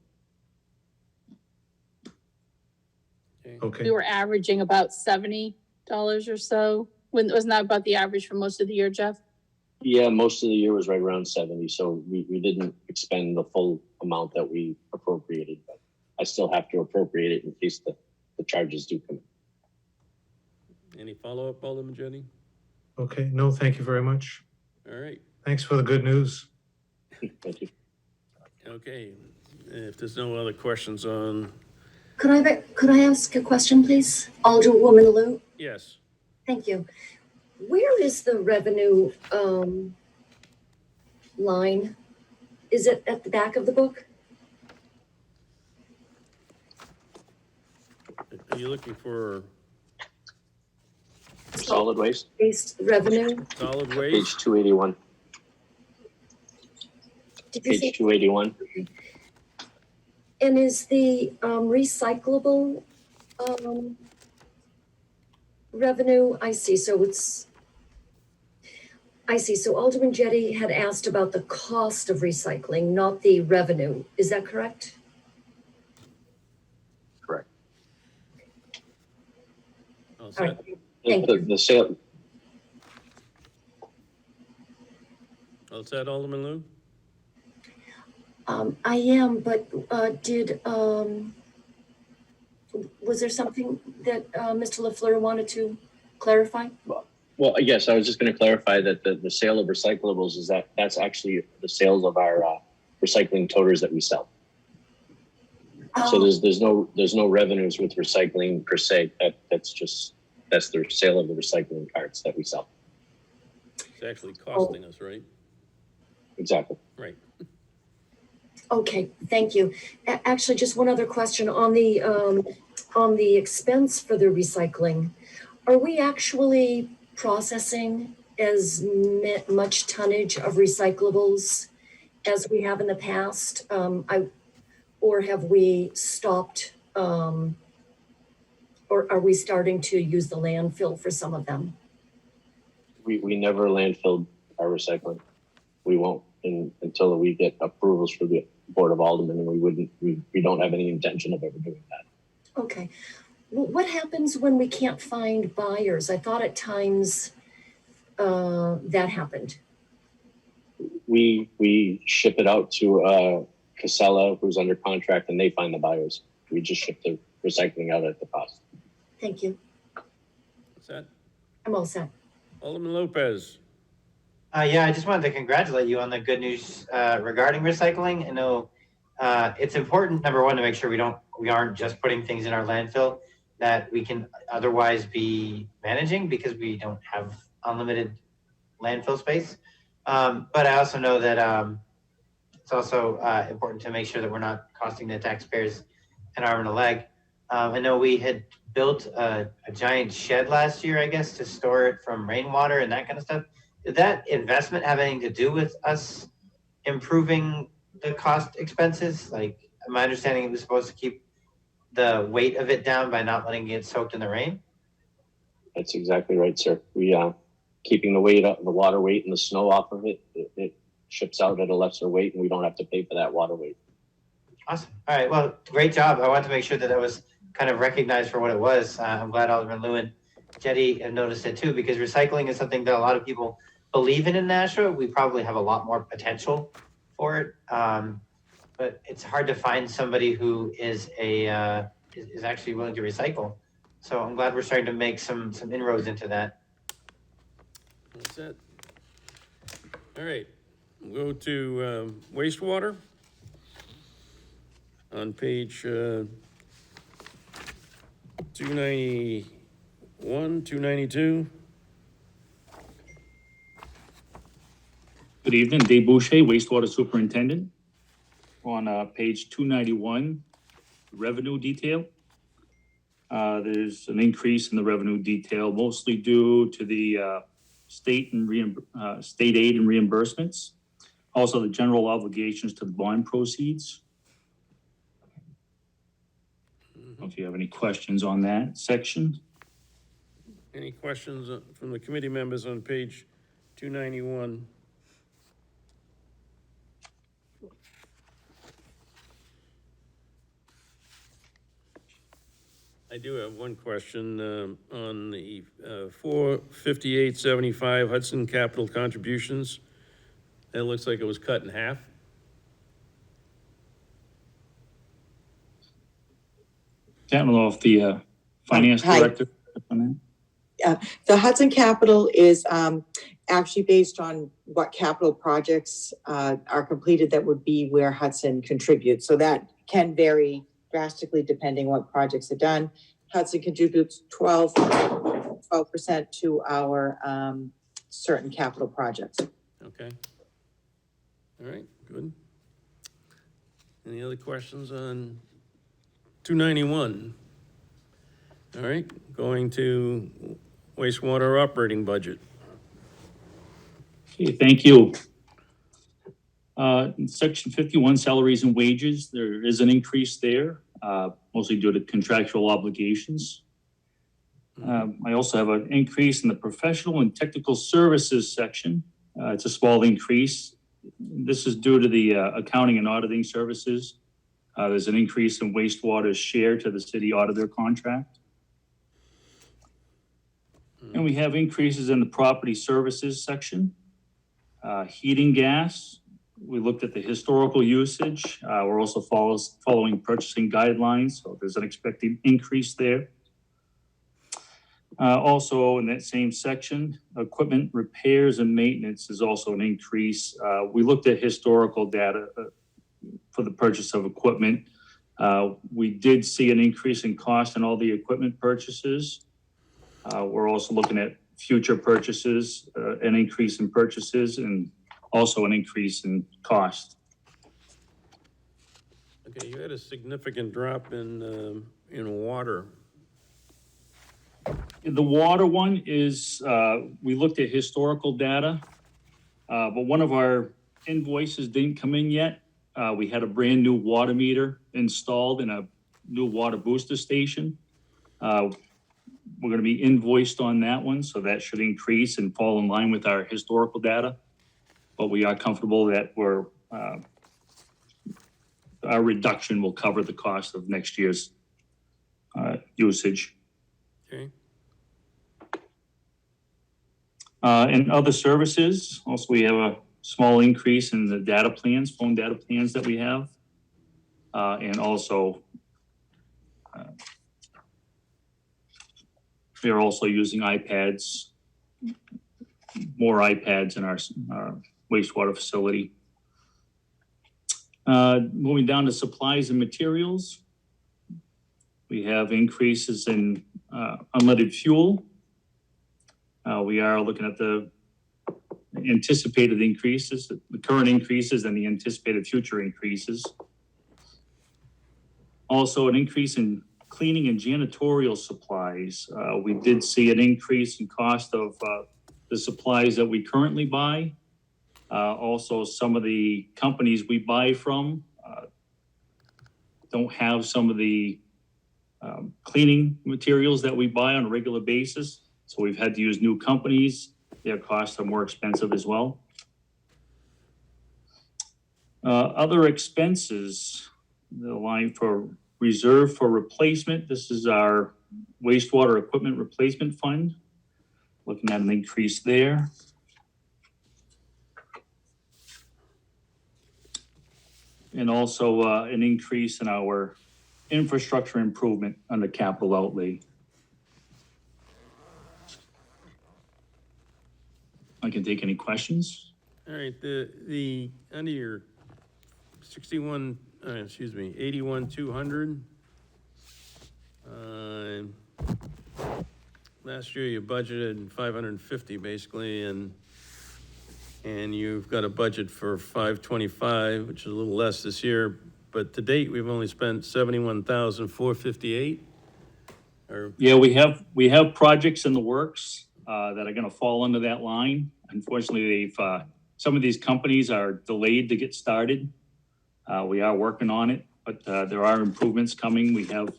Okay. We were averaging about $70 or so. Wasn't that about the average for most of the year, Jeff? Yeah, most of the year was right around 70. So we didn't expend the full amount that we appropriated, but I still have to appropriate it in case the charges do come in. Any follow-up, Alderman Jettie? Okay. No, thank you very much. All right, Thanks for the good news. Thank you. okay. If there's no other questions on, Could I ask a question, please? Alderwoman Lou? yes, Thank you. Where is the revenue line? Is it at the back of the book? are you looking for Solid waste, Based revenue? solid page waste? 281. Did you say? Page 281. And is the recyclable revenue, I see, so Alderman Jettie had asked about the cost of recycling, not the revenue. Is that correct? Correct. All All set? right, thank you. The sale, All set, Alderman Lou? I am, but was there something that Mr. LaFleur wanted to clarify? well, yes, I was just going to clarify that the sale of recyclables is that's actually the sales of our recycling toters that we sell. So there's no revenues with recycling per se. That's the sale of the recycling carts that we sell. It's actually costing us, right? Exactly. Right. Okay, thank you. Actually, just one other question on the expense for the recycling. Are we actually processing as much tonnage of recyclables as we have in the past? Or have we stopped, or are we starting to use the landfill for some of them? We never landfilled our recycling. We won't until we get approvals for the Board of Aldermen, and we don't have any intention of ever doing that. Okay. Well, what happens when we can't find buyers? I thought at times that happened. We ship it out to Casella, who's under contract, and they find the buyers. We just ship the recycling out at the cost. Thank you. What's that? I'm all set. Alderman Lopez? Yeah, I just wanted to congratulate you on the good news regarding recycling. I know it's important, number one, to make sure we aren't just putting things in our landfill that we can otherwise be managing because we don't have unlimited landfill space. But I also know that it's also important to make sure that we're not costing the taxpayers an arm and a leg. I know we had built a giant shed last year, I guess, to store it from rainwater and that kind of stuff. Did that investment have anything to do with us improving the cost expenses? Like, my understanding, it was supposed to keep the weight of it down by not letting it get soaked in the rain? That's exactly right, sir. We keeping the weight up, the water weight and the snow off of it, it ships out at a lesser weight, and we don't have to pay for that water weight. Awesome. All right. Well, great job. I wanted to make sure that was kind of recognized for what it was. I'm glad Alderman Lou and Jettie have noticed it too, because recycling is something that a lot of people believe in Nashua. We probably have a lot more potential for it. But it's hard to find somebody who is is actually willing to recycle. So I'm glad we're starting to make some inroads into that. That's it. All right, we'll go to wastewater on page 291, 292. Good evening, Dave Boucher, wastewater superintendent. On page 291, revenue detail. There's an increase in the revenue detail, mostly due to the state aid and reimbursements. Also, the general obligations to the bond proceeds. I don't know if you have any questions on that section. Any questions from the committee members on page 291? I do have one question on the 45875 Hudson Capital Contributions. It looks like it was cut in half. I don't know if the finance Hi. director on that. The Hudson Capital is actually based on what capital projects are completed that would be where Hudson contributes. So that can vary drastically depending what projects are done. Hudson contributes 12% to our certain capital projects. Okay. All right, good. Any other questions on 291? All right, going to wastewater operating budget. Okay, thank you. In section 51, salaries and wages, there is an increase there, mostly due to contractual obligations. I also have an increase in the professional and technical services section. It's a small increase. This is due to the accounting and auditing services. There's an increase in wastewater's share to the city auditor contract. And we have increases in the property services section. Heating gas, we looked at the historical usage. We're also following purchasing guidelines, so there's an expected increase there. Also in that same section, equipment repairs and maintenance is also an increase. We looked at historical data for the purchase of equipment. We did see an increase in cost in all the equipment purchases. We're also looking at future purchases, an increase in purchases and also an increase in cost. Okay, you had a significant drop in water. The water one is, we looked at historical data, but one of our invoices didn't come in yet. We had a brand new water meter installed in a new water booster station. We're gonna be invoiced on that one, so that should increase and fall in line with our historical data. But we are comfortable that our reduction will cover the cost of next year's usage. Okay. And other services, also we have a small increase in the data plans, phone data plans that we have. And also, we are also using iPads, more iPads in our wastewater facility. Moving down to supplies and materials, we have increases in unleaded fuel. We are looking at the anticipated increases, the current increases and the anticipated future increases. Also an increase in cleaning and janitorial supplies. We did see an increase in cost of the supplies that we currently buy. Also, some of the companies we buy from don't have some of the cleaning materials that we buy on a regular basis. So we've had to use new companies. Their costs are more expensive as well. Other expenses, the line for reserve for replacement. This is our wastewater equipment replacement fund. Looking at an increase there. And also an increase in our infrastructure improvement under capital outlay. I can take any questions. All right, under your 81, 200. Last year you budgeted 550 basically, and you've got a budget for 525, which is a little less this year, but to date, we've only spent 71,458. Yeah, we have projects in the works that are gonna fall under that line. Unfortunately, some of these companies are delayed to get started. We are working on it, but there are improvements coming. We have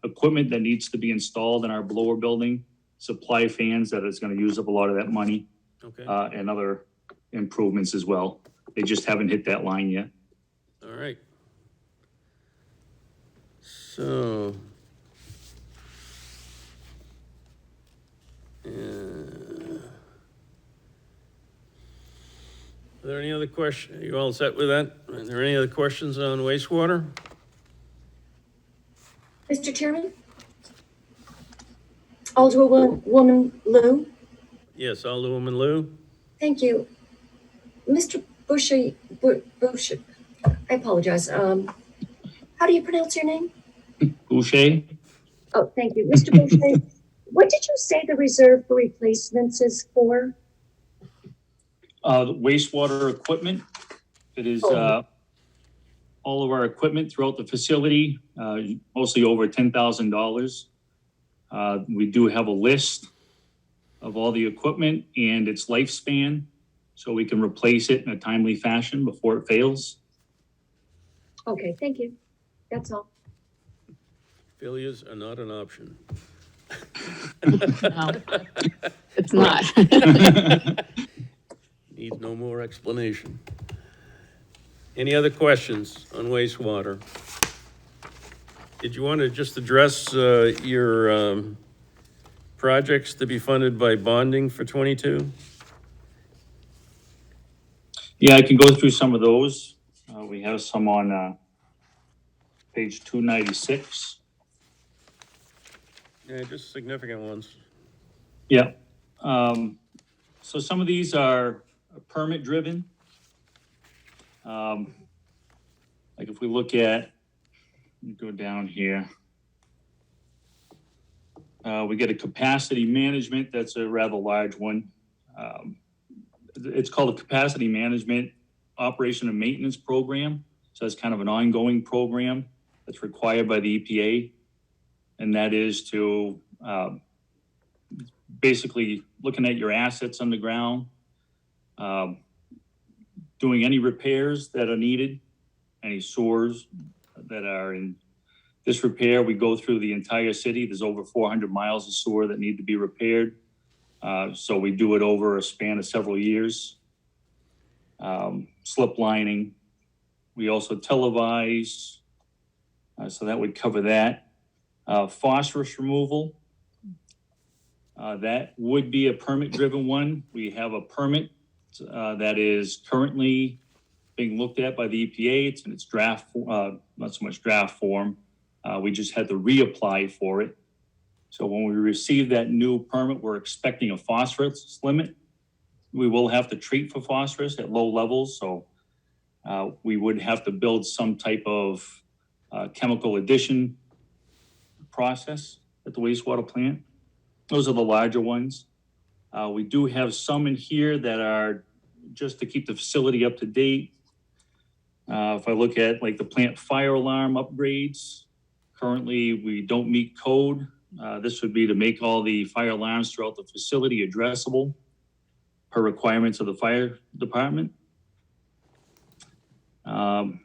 equipment that needs to be installed in our blower building, supply fans that is gonna use up a lot of that money, Okay, and other improvements as well. They just haven't hit that line yet. all right. So. Are there any other questions? Are you all set with that? Are there any other questions on wastewater? Mr. Chairman? Alderwoman Lou? Yes, Alderwoman Lou? Thank you. Mr. Bushy, I apologize. How do you pronounce your name? Boucher? Oh, thank you. Mr. Boucher, what did you say the reserve for replacements is for? The wastewater equipment. It is all of our equipment throughout the facility, mostly over $10,000. We do have a list of all the equipment and its lifespan, so we can replace it in a timely fashion before it fails. Okay, thank you. That's all. Failures are not an option. No, it's not. Needs no more explanation. Any other questions on wastewater? Did you want to just address your projects to be funded by bonding for 22? Yeah, I can go through some of those. We have some on page 296. Yeah, just significant ones. Yeah. So some of these are permit driven. Like if we look at, go down here. We get a capacity management, that's a rather large one. It's called a capacity management operation and maintenance program. So that's kind of an ongoing program that's required by the EPA. And that is to basically looking at your assets on the ground, doing any repairs that are needed, any sewers that are in disrepair. We go through the entire city. There's over 400 miles of sewer that need to be repaired. So we do it over a span of several years. Slip lining. We also televise. So that would cover that. Phosphorus removal. That would be a permit-driven one. We have a permit that is currently being looked at by the EPA. It's in its draft, not so much draft form. We just had to reapply for it. So when we receive that new permit, we're expecting a phosphorus limit. We will have to treat for phosphorus at low levels. So we would have to build some type of chemical addition process at the wastewater plant. Those are the larger ones. We do have some in here that are just to keep the facility up to date. If I look at like the plant fire alarm upgrades, currently we don't meet code. This would be to make all the fire alarms throughout the facility addressable per requirements of the fire department. Plant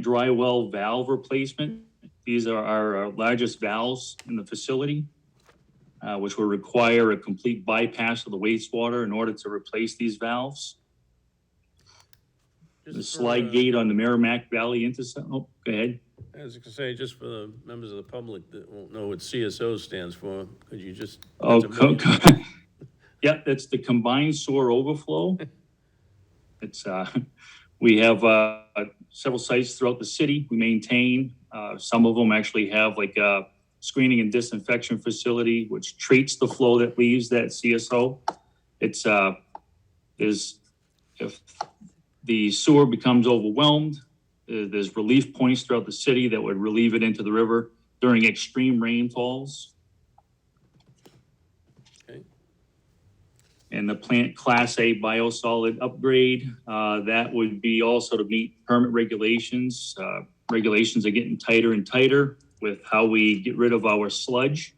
dry well valve replacement. These are our largest valves in the facility, which will require a complete bypass of the wastewater in order to replace these valves. The slide gate on the Merrimack Valley intersection. Oh, go ahead. I was gonna say, just for the members of the public that won't know what CSO stands for, could you just? Oh, yeah, that's the combined sewer overflow. It's, we have several sites throughout the city we maintain. Some of them actually have like a screening and disinfection facility, which treats the flow that leaves that CSO. It's, there's if the sewer becomes overwhelmed, there's relief points throughout the city that would relieve it into the river during extreme rainfalls. Okay. And the plant Class A biosolid upgrade, that would be also to meet permit regulations. Regulations are getting tighter and tighter with how we get rid of our sludge.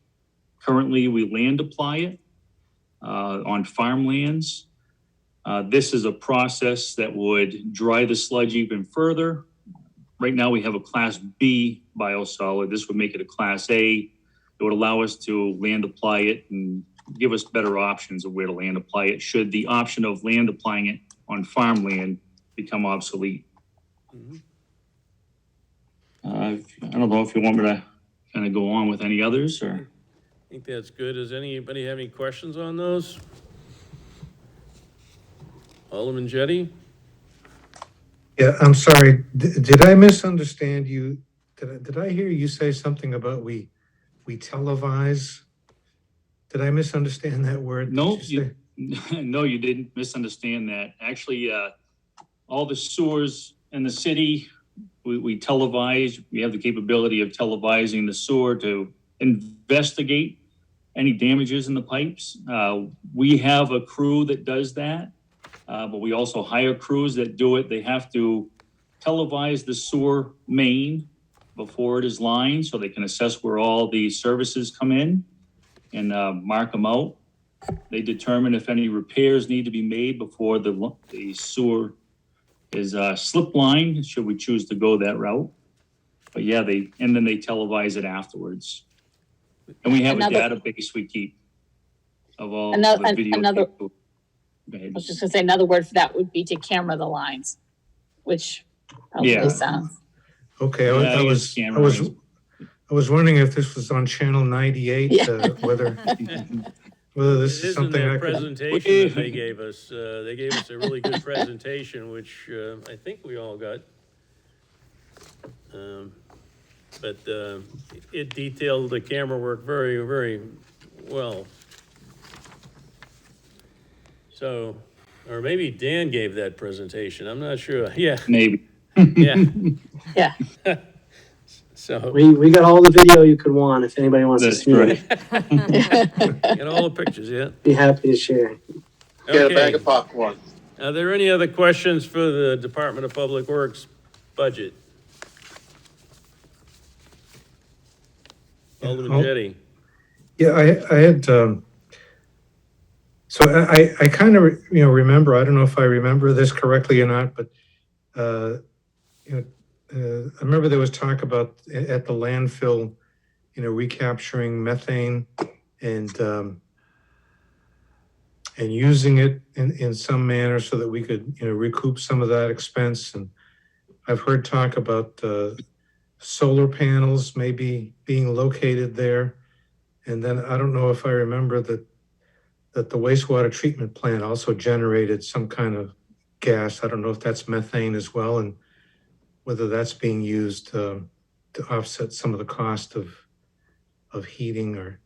Currently, we land apply it on farmlands. This is a process that would dry the sludge even further. Right now, we have a Class B biosolid. This would make it a Class A. It would allow us to land apply it and give us better options of where to land apply it, should the option of land applying it on farmland become obsolete. Mhm. I don't know if you want me to kind of go on with any others, or? I think that's good. Does anybody have any questions on those? Alderman Jettie? Yeah, I'm sorry. Did I misunderstand you? Did I hear you say something about we televise? Did I misunderstand that word? No, Did you say- no, you didn't misunderstand that. Actually, all the sewers in the city, we televise. We have the capability of televising the sewer to investigate any damages in the pipes. We have a crew that does that, but we also hire crews that do it. They have to televise the sewer main before it is lined so they can assess where all the services come in and mark them out. They determine if any repairs need to be made before the sewer is slip lined, should we choose to go that route. But yeah, and then they televise it afterwards. And we have a database we keep of all the video. Go ahead. I was just gonna say, another word for that would be to camera the lines, which Yeah. probably sounds. Okay, Yeah, I was wondering if this was on channel 98, Yeah. whether this It is is in something I their could. presentation that they gave us. They gave us a really good presentation, which I think we all got. But it detailed the camera work very, very well. So, or maybe Dan gave that presentation. I'm not sure. Yeah, Maybe. yeah. Yeah. So, We got all the video you could want if anybody wants to That's see right. it. get all the pictures, yeah? Be happy to share. Get a bag Okay. of popcorn. Are there any other questions for the Department of Public Works budget? Alderman Oh. Jettie? Yeah, I had, so I kind of, remember, I don't know if I remember this correctly or not, but, I remember there was talk about at the landfill, recapturing methane and using it in some manner so that we could, recoup some of that expense. And I've heard talk about, solar panels maybe being located there. And then I don't know if I remember that the wastewater treatment plant also generated some kind of gas. I don't know if that's methane as well, and whether that's being used to offset some of the cost of heating or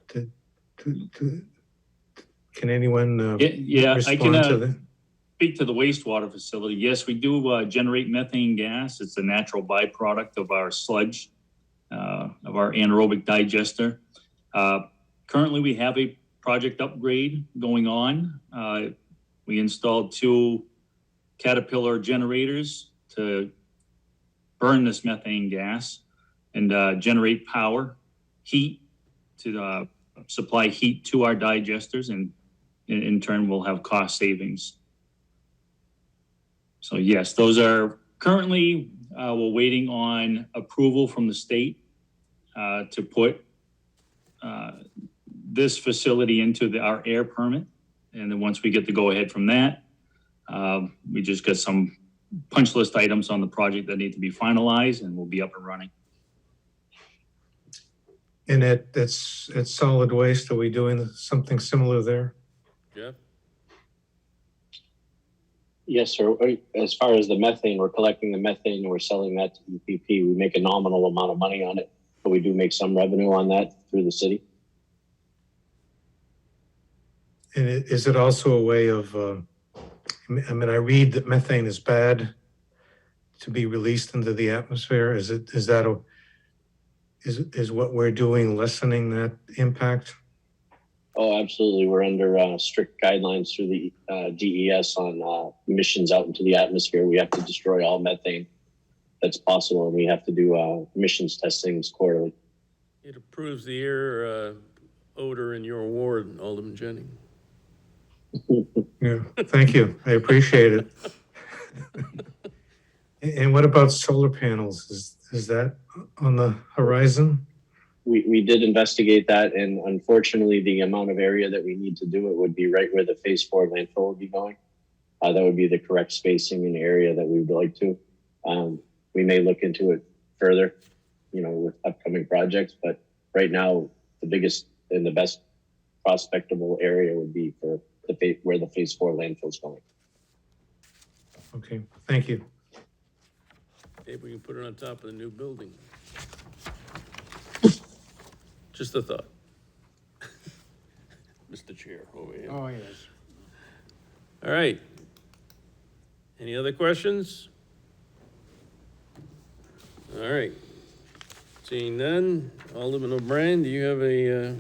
can anyone Yeah, I can respond to that? speak to the wastewater facility. Yes, we do generate methane gas. It's a natural byproduct of our sludge, of our anaerobic digester. Currently, we have a project upgrade going on. We installed 2 Caterpillar generators to burn this methane gas and generate power, heat to supply heat to our digesters, and in turn, we'll have cost savings. So yes, those are currently, we're waiting on approval from the state to put this facility into our air permit. And then once we get the go-ahead from that, we just got some punch list items on the project that need to be finalized, and we'll be up and running. And at solid waste, are we doing something similar there? Jeff? Yes, sir. As far as the methane, we're collecting the methane and we're selling that to EPP. We make a nominal amount of money on it, but we do make some revenue on that through the city. And is it also a way of I mean, I read that methane is bad to be released into the atmosphere. Is what we're doing lessening that impact? Oh, absolutely. We're under strict guidelines through the DES on emissions out into the atmosphere. We have to destroy all methane that's possible, and we have to do emissions testings quarterly. It improves the air odor in your ward, Alderman Jennings. Yeah, thank you. I appreciate it. And what about solar panels? Is that on the horizon? We did investigate that, and unfortunately, the amount of area that we need to do it would be right where the phase 4 landfill would be going. That would be the correct spacing and area that we would like to. We may look into it further, with upcoming projects, but right now, the biggest and the best prospectable area would be for where the phase 4 landfill is going. Okay, thank you. Maybe we can put it on top of the new building. Just a thought. Mr. Chair, over here. Oh, yes. All right. Any other questions? All right. Seeing none, Alderman O'Brien, do you have a,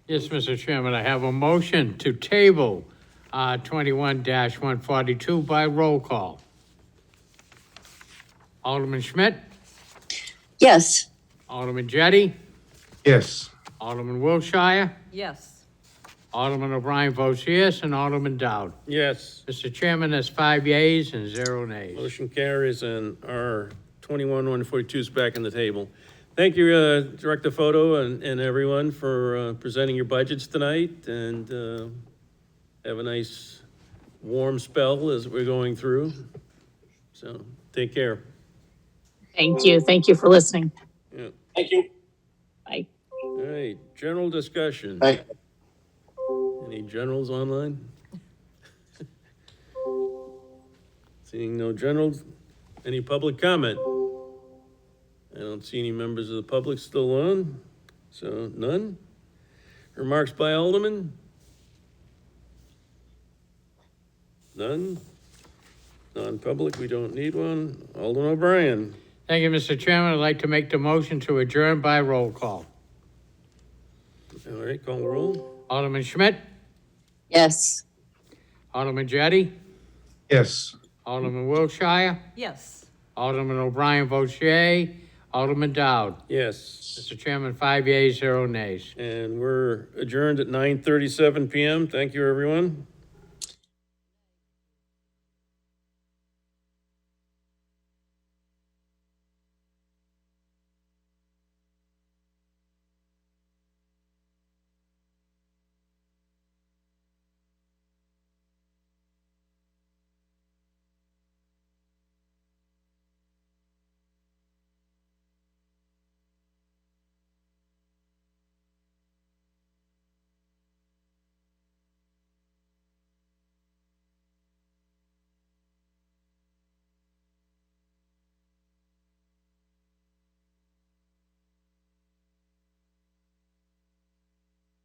Yes, Mr. Chairman, I have a motion to table 21-142 by roll call. Alderman Schmidt, Yes. Alderman Jettie, Yes, Alderman Wilshire, Yes. Alderman O'Brien votes yes, and Alderman Dowd. yes, Mr. Chairman, that's 5 yeas and 0 nays. motion carries and our 21-142 is back on the table. Thank you, Director Photo and everyone for presenting your budgets tonight, and have a nice warm spell as we're going through. So take care. Thank you. Thank you for listening. Yeah. Thank you. Bye. All right, general discussion. Hey. Any generals online? Seeing no generals, any public comment? I don't see any members of the public still on, so none. Remarks by Alderman? None. Non-public, we don't need one. Alderman O'Brien. Thank you, Mr. Chairman. I'd like to make the motion to adjourn by roll call. All right, call the roll. Alderman Schmidt, Yes. Alderman Jettie, yes. Alderman Wilshire, Yes. Alderman O'Brien votes yea, Alderman Dowd. Yes, Mr. Chairman, 5 yeas, 0 nays. and we're adjourned at 9:37 PM. Thank you, everyone.